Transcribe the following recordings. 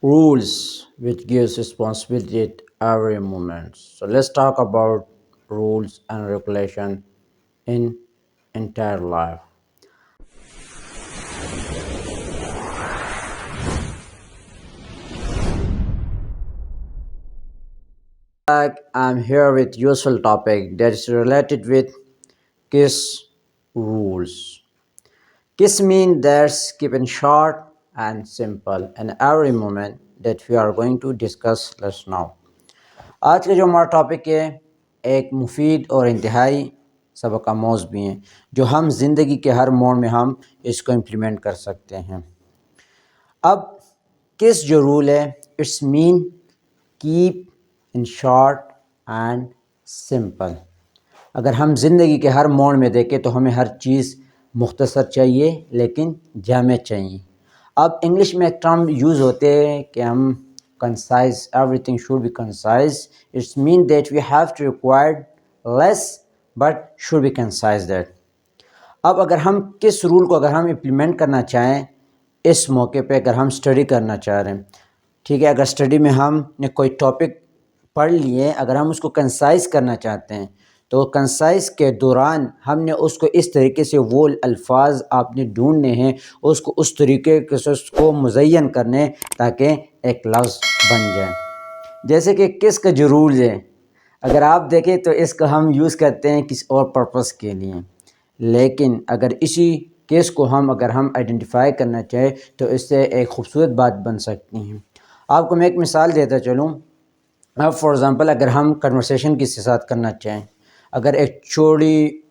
Rules which gives responsibility at every moment. So let's talk about rules and regulation in entire life. Like I'm here with useful topic that is related with KISS rules. KISS mean that's keep it short and simple and every moment that we are going to discuss let's now. आज का जो हमारा topic है एक मुफीद और इंतहाई सबक आमोज़ भी हैं जो हम ज़िंदगी के हर मोड़ में हम इसको इम्प्लीमेंट कर सकते हैं। अब किस जो रूल है it's mean keep in short and simple. अगर हम ज़िंदगी के हर मोड़ में देखें तो हमें हर चीज़ मुख्तसर चाहिए लेकिन जामे चाहिए। अब इंग्लिश में एक टर्म यूज़ होते हैं कि हम concise, everything should be concise. It means that we have to require less but should be concise that. अब अगर हम किस रूल को अगर हम इम्प्लीमेंट करना चाहें इस मौके पे अगर हम स्टडी करना चाह रहे हैं, ठीक है, अगर स्टडी में हमने कोई टॉपिक पढ़ लिए अगर हम उसको कंसाइज करना चाहते हैं तो कंसाइज के दौरान हमने उसको इस तरीके से वो अल्फाज आपने ढूंढने हैं उसको उस तरीके से उसको मुज़य्यन करने ताकि एक लफ्ज़ बन जाए। जैसे कि किस का जो रूल्स है अगर आप देखें तो इसको हम यूज़ करते हैं किसी और पर्पस के लिए, लेकिन अगर इसी केस को अगर हम आइडेंटिफाई करना चाहें तो इससे एक खूबसूरत बात बन सकती है। आपको मैं एक मिसाल देता चलूँ। अब फॉर एग्ज़ाम्पल अगर हम कन्वर्सेशन किसी के साथ करना चाहें, अगर एक छोटी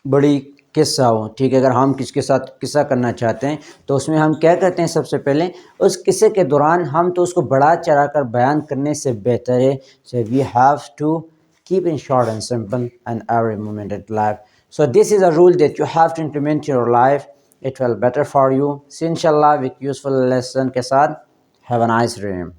बड़ी किस्सा हो, ठीक है, अगर हम किसके साथ किस्सा करना चाहते हैं तो उसमें हम क्या करते हैं सबसे पहले उस किस्से के दौरान हम तो उसको बढ़ा चढ़ा कर बयान करने से बेहतर है so we have to keep in short and simple and every moment in life. So this is a rule that you have to implement in your life. It will better for you. See inshallah with useful lesson के साथ have a nice dream.